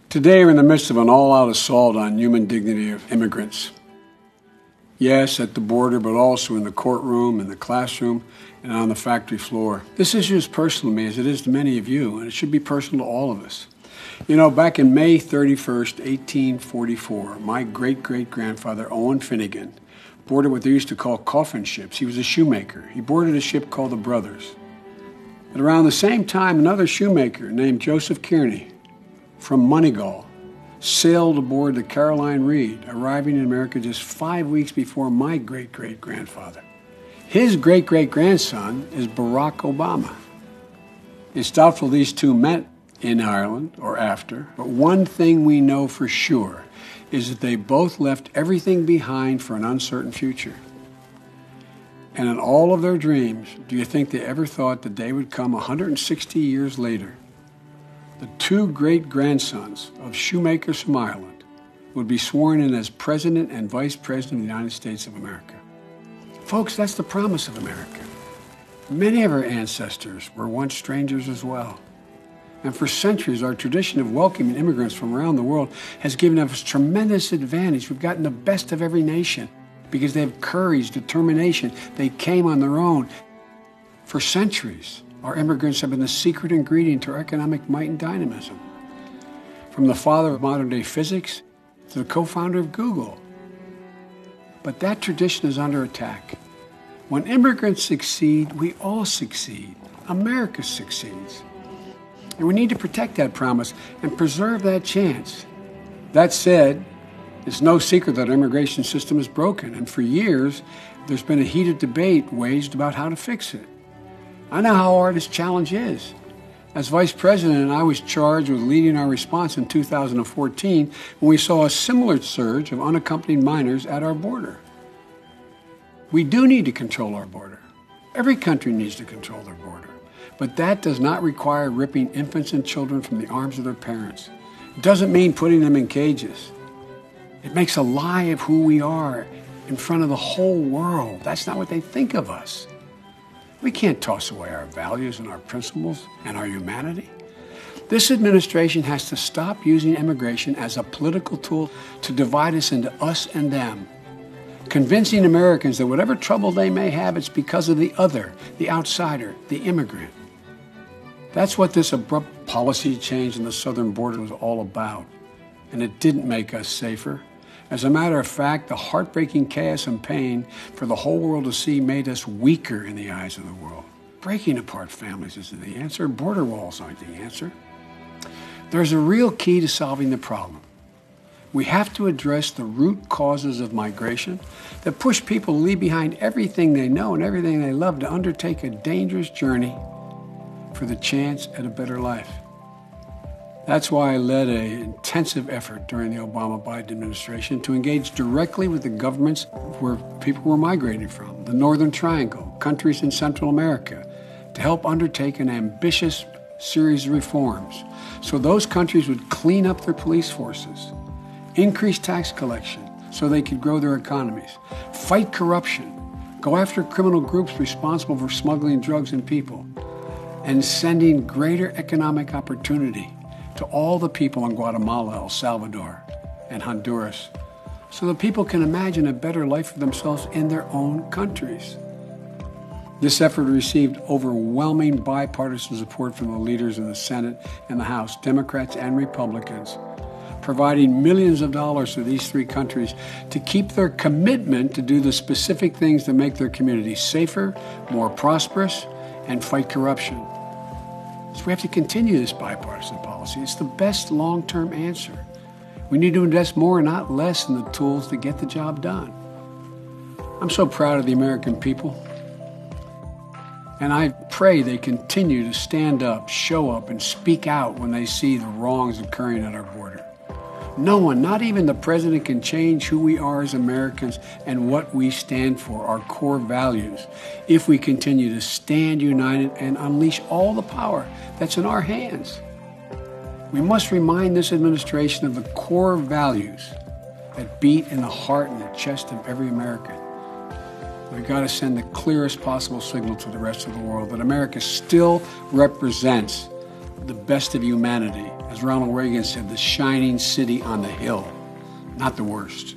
Today, we're in the midst of an all-out assault on human dignity of immigrants. Yes, at the border, but also in the courtroom, in the classroom, and on the factory floor. This issue is personal to me, as it is to many of you, and it should be personal to all of us. You know, back in May 31st, 1844, my great-great-grandfather, Owen Finnegan, boarded what they used to call coffin ships. He was a shoemaker. He boarded a ship called the Brothers. At around the same time, another shoemaker named Joseph Kearney from Moneygall sailed aboard the Caroline Reed, arriving in America just 5 weeks before my great-great-grandfather. His great-great-grandson is Barack Obama. It's doubtful these two met in Ireland or after, but one thing we know for sure is that they both left everything behind for an uncertain future. And in all of their dreams, do you think they ever thought the day would come 160 years later? The two great-grandsons of shoemakers from Ireland would be sworn in as President and Vice President of the United States of America. Folks, that's the promise of America. Many of our ancestors were once strangers as well. And for centuries, our tradition of welcoming immigrants from around the world has given us tremendous advantage. We've gotten the best of every nation because they have courage, determination. They came on their own. For centuries, our immigrants have been the secret ingredient to our economic might and dynamism. From the father of modern-day physics to the co-founder of Google. But that tradition is under attack. When immigrants succeed, we all succeed. America succeeds. And we need to protect that promise and preserve that chance. That said, it's no secret that our immigration system is broken, and for years, there's been a heated debate waged about how to fix it. I know how hard this challenge is. As Vice President, I was charged with leading our response in 2014 when we saw a similar surge of unaccompanied minors at our border. We do need to control our border. Every country needs to control their border. But that does not require ripping infants and children from the arms of their parents. It doesn't mean putting them in cages. It makes a lie of who we are in front of the whole world. That's not what they think of us. We can't toss away our values and our principles and our humanity. This administration has to stop using immigration as a political tool to divide us into us and them, convincing Americans that whatever trouble they may have, it's because of the other, the outsider, the immigrant. That's what this abrupt policy change in the southern border was all about, and it didn't make us safer. As a matter of fact, the heartbreaking chaos and pain for the whole world to see made us weaker in the eyes of the world. Breaking apart families isn't the answer. Border walls aren't the answer. There's a real key to solving the problem. We have to address the root causes of migration that push people to leave behind everything they know and everything they love to undertake a dangerous journey for the chance at a better life. That's why I led an intensive effort during the Obama-Biden administration to engage directly with the governments where people were migrating from, the Northern Triangle, countries in Central America, to help undertake an ambitious series of reforms so those countries would clean up their police forces, increase tax collection so they could grow their economies, fight corruption, go after criminal groups responsible for smuggling drugs and people, and sending greater economic opportunity to all the people in Guatemala, El Salvador, and Honduras, so that people can imagine a better life for themselves in their own countries. This effort received overwhelming bipartisan support from the leaders in the Senate and the House, Democrats and Republicans, providing millions of dollars to these three countries to keep their commitment to do the specific things that make their communities safer, more prosperous, and fight corruption. So we have to continue this bipartisan policy. It's the best long-term answer. We need to invest more, not less, in the tools to get the job done. I'm so proud of the American people. And I pray they continue to stand up, show up, and speak out when they see the wrongs occurring at our border. No one, not even the president, can change who we are as Americans and what we stand for, our core values, if we continue to stand united and unleash all the power that's in our hands. We must remind this administration of the core values that beat in the heart and the chest of every American. We've got to send the clearest possible signal to the rest of the world that America still represents the best of humanity. As Ronald Reagan said, the shining city on the hill, not the worst.